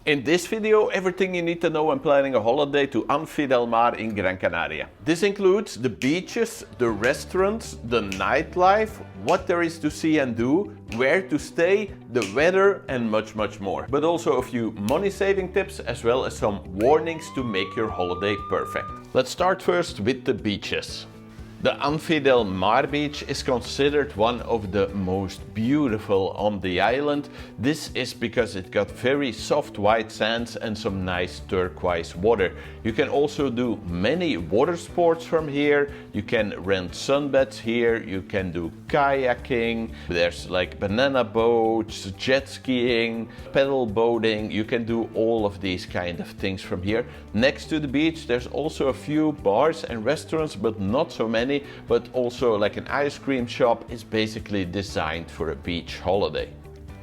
In this video, everything you need to know when planning a holiday to Anfi del Mar in Gran Canaria. This includes the beaches, the restaurants, the nightlife, what there is to see and do, where to stay, the weather and much more. But also a few money saving tips as well as some warnings to make your holiday perfect. Let's start first with the beaches. The Anfi del Mar beach is considered one of the most beautiful on the island. This is because it got very soft white sands and some nice turquoise water. You can also do many water sports from here. You can rent sunbeds here, you can do kayaking, there's like banana boats, jet skiing, pedal boating. You can do all of these kind of things from here. Next to the beach there's also a few bars and restaurants, but not so many. But also like an ice cream shop is basically designed for a beach holiday.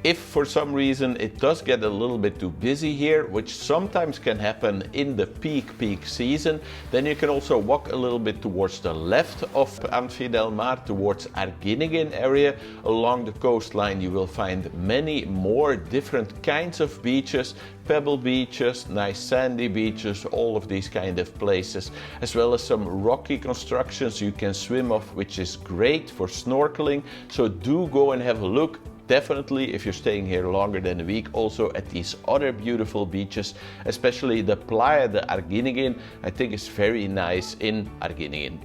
If for some reason it does get a little bit too busy here, which sometimes can happen in the peak season, then you can also walk a little bit towards the left of Anfi del Mar, towards Arguineguín area. Along the coastline you will find many more different kinds of beaches, pebble beaches, nice sandy beaches, all of these kind of places, as well as some rocky constructions you can swim off, which is great for snorkeling. So do go and have a look. Definitely, if you're staying here longer than a week, also at these other beautiful beaches, especially the Playa de Arguineguín, I think is very nice in Arguineguín.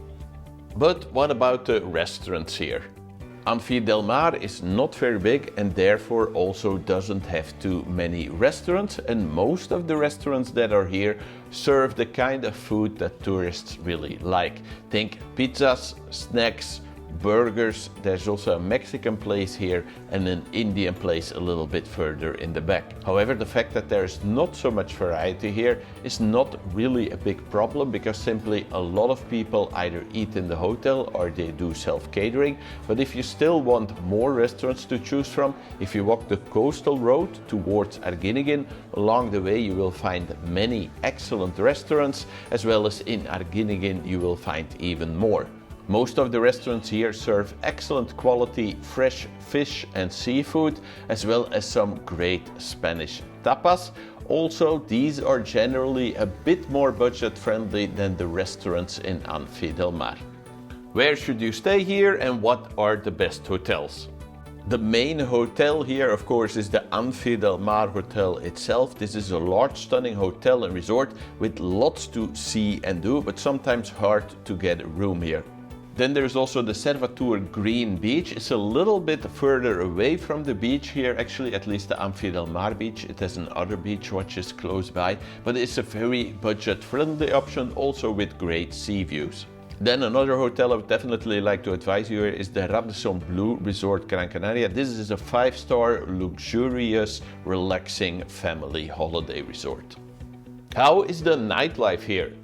But what about the restaurants here? Anfi del Mar is not very big and therefore also doesn't have too many restaurants, and most of the restaurants that are here serve the kind of food that tourists really like. Think pizzas, snacks, burgers. There's also a Mexican place here and an Indian place a little bit further in the back. However, the fact that there's not so much variety here is not really a big problem, because simply a lot of people either eat in the hotel or they do self-catering. But if you still want more restaurants to choose from, if you walk the coastal road towards Arguineguín, along the way you will find many excellent restaurants, as well as in Arguineguín you will find even more. Most of the restaurants here serve excellent quality fresh fish and seafood, as well as some great Spanish tapas. Also, these are generally a bit more budget friendly than the restaurants in Anfi del Mar. Where should you stay here and what are the best hotels? The main hotel here, of course, is the Anfi del Mar hotel itself. This is a large, stunning hotel and resort with lots to see and do, but sometimes hard to get a room here. Then there's also the Servatur Green Beach. It's a little bit further away from the beach here, actually, at least the Anfi del Mar beach. It has another beach which is close by, but it's a very budget-friendly option, also with great sea views. Then another hotel I would definitely like to advise you here is the Radisson Blue Resort Gran Canaria. This is a 5-star, luxurious, relaxing family holiday resort. How is the nightlife here?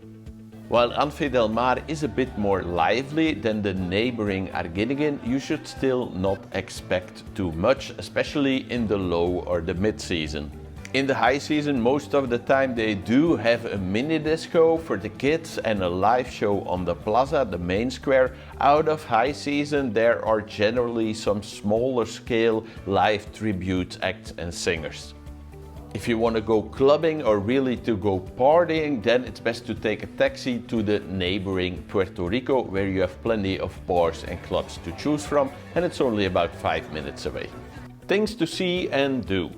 While Anfi del Mar is a bit more lively than the neighboring Arguineguín, you should still not expect too much, especially in the low or the mid-season. In the high season, most of the time they do have a mini disco for the kids and a live show on the plaza, the main square. Out of high season, there are generally some smaller scale live tribute acts and singers. If you want to go clubbing or really to go partying, then it's best to take a taxi to the neighboring Puerto Rico, where you have plenty of bars and clubs to choose from, and it's only about 5 minutes away. Things to see and do.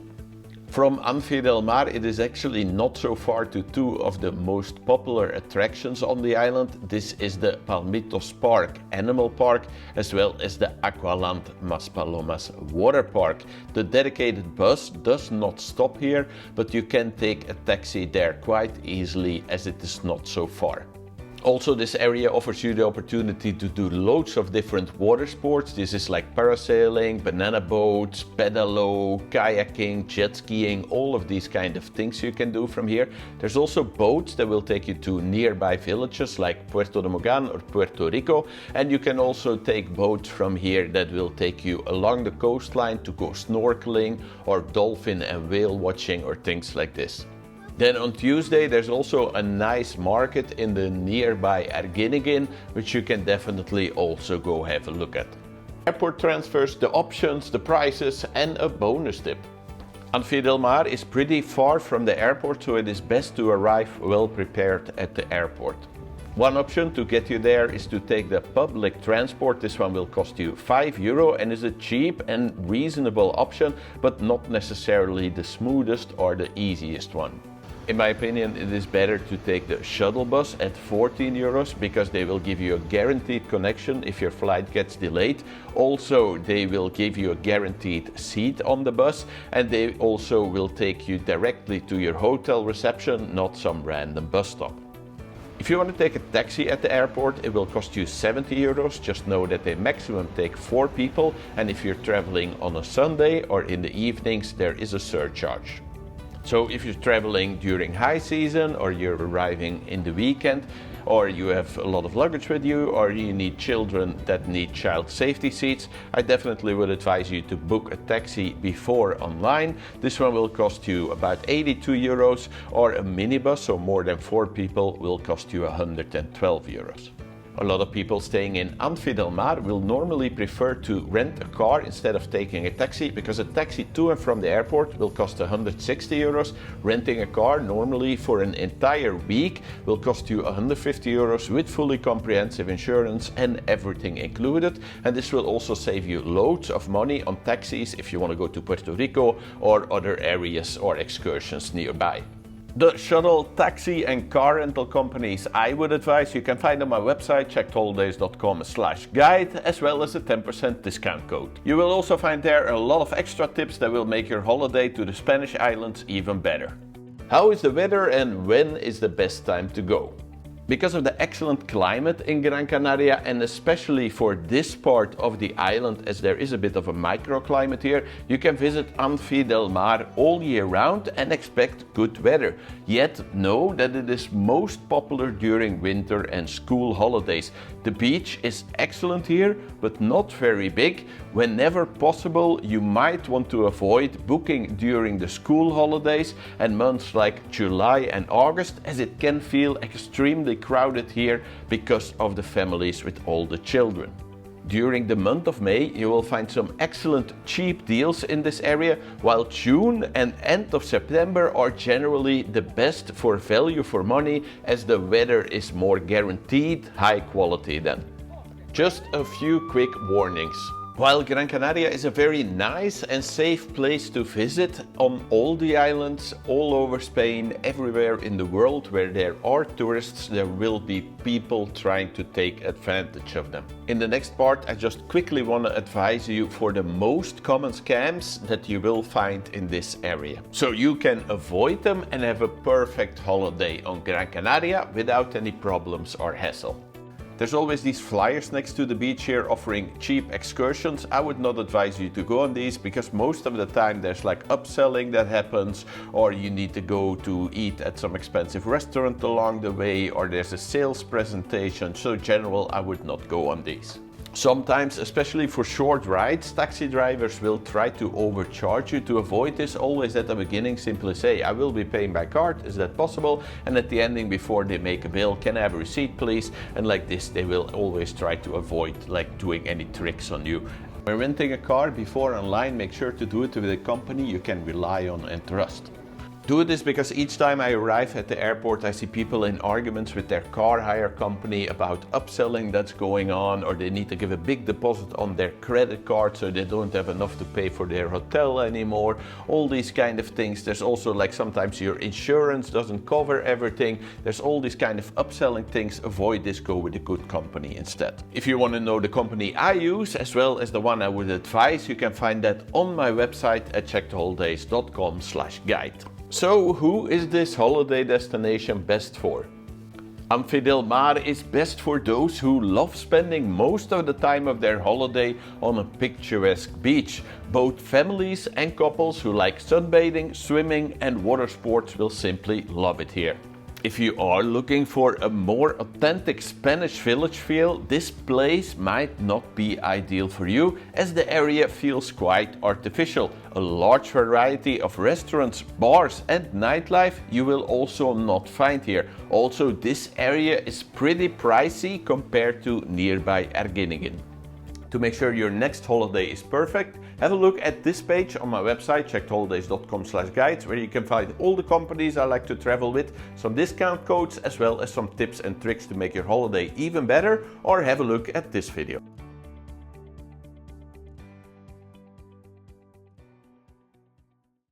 From Anfi del Mar, it is actually not so far to two of the most popular attractions on the island. This is the Palmitos Park Animal Park, as well as the Aqualand Maspalomas Water Park. The dedicated bus does not stop here, but you can take a taxi there quite easily, as it is not so far. Also, this area offers you the opportunity to do loads of different water sports. This is like parasailing, banana boats, pedalo, kayaking, jet skiing, all of these kind of things you can do from here. There's also boats that will take you to nearby villages like Puerto de Mogan or Puerto Rico. And you can also take boats from here that will take you along the coastline to go snorkeling or dolphin and whale watching or things like this. Then on Tuesday there's also a nice market in the nearby Arguineguín, which you can definitely also go have a look at. Airport transfers, the options, the prices and a bonus tip. Anfi del Mar is pretty far from the airport, so it is best to arrive well prepared at the airport. One option to get you there is to take the public transport. This one will cost you €5 and is a cheap and reasonable option, but not necessarily the smoothest or the easiest one. In my opinion, it is better to take the shuttle bus at €14 because they will give you a guaranteed connection if your flight gets delayed. Also, they will give you a guaranteed seat on the bus, and they also will take you directly to your hotel reception, not some random bus stop. If you want to take a taxi at the airport, it will cost you €70. Just know that they maximum take 4 people, and if you're traveling on a Sunday or in the evenings, there is a surcharge. So if you're traveling during high season, or you're arriving in the weekend, or you have a lot of luggage with you, or you need children that need child safety seats, I definitely would advise you to book a taxi before online. This one will cost you about €82, or a minibus, so more than 4 people, will cost you €112. A lot of people staying in Anfi del Mar will normally prefer to rent a car instead of taking a taxi, because a taxi to and from the airport will cost €160. Renting a car normally for an entire week will cost you €150 with fully comprehensive insurance and everything included. And this will also save you loads of money on taxis if you want to go to Puerto Rico or other areas or excursions nearby. The shuttle, taxi and car rental companies I would advise you can find on my website checkedholidays.com/guide, as well as a 10% discount code. You will also find there a lot of extra tips that will make your holiday to the Spanish islands even better. How is the weather and when is the best time to go? Because of the excellent climate in Gran Canaria, and especially for this part of the island, as there is a bit of a microclimate here, you can visit Anfi del Mar all year round and expect good weather. Yet know that it is most popular during winter and school holidays. The beach is excellent here, but not very big. Whenever possible, you might want to avoid booking during the school holidays and months like July and August, as it can feel extremely crowded here because of the families with all the children. During the month of May, you will find some excellent cheap deals in this area, while June and end of September are generally the best for value for money, as the weather is more guaranteed high quality then. Just a few quick warnings. While Gran Canaria is a very nice and safe place to visit on all the islands, all over Spain, everywhere in the world where there are tourists, there will be people trying to take advantage of them. In the next part, I just quickly want to advise you for the most common scams that you will find in this area, so you can avoid them and have a perfect holiday on Gran Canaria without any problems or hassle. There's always these flyers next to the beach here offering cheap excursions. I would not advise you to go on these, because most of the time there's like upselling that happens, or you need to go to eat at some expensive restaurant along the way, or there's a sales presentation. So in general, I would not go on these. Sometimes, especially for short rides, taxi drivers will try to overcharge you. To avoid this, always at the beginning simply say, I will be paying by card, is that possible? And at the ending, before they make a bill, can I have a receipt please? And like this, they will always try to avoid like doing any tricks on you. When renting a car before online, make sure to do it with a company you can rely on and trust. Do this because each time I arrive at the airport, I see people in arguments with their car hire company about upselling that's going on, or they need to give a big deposit on their credit card so they don't have enough to pay for their hotel anymore. All these kind of things. There's also like sometimes your insurance doesn't cover everything. There's all these kind of upselling things. Avoid this, go with a good company instead. If you want to know the company I use as well as the one I would advise, you can find that on my website at checkedholidays.com/guide. So who is this holiday destination best for? Anfi del Mar is best for those who love spending most of the time of their holiday on a picturesque beach. Both families and couples who like sunbathing, swimming and water sports will simply love it here. If you are looking for a more authentic Spanish village feel, this place might not be ideal for you, as the area feels quite artificial. A large variety of restaurants, bars and nightlife you will also not find here. Also, this area is pretty pricey compared to nearby Arguineguín. To make sure your next holiday is perfect, Have a look at this page on my website, checkedholidays.com/guides, where you can find all the companies I like to travel with, some discount codes, as well as some tips and tricks to make your holiday even better, or have a look at this video.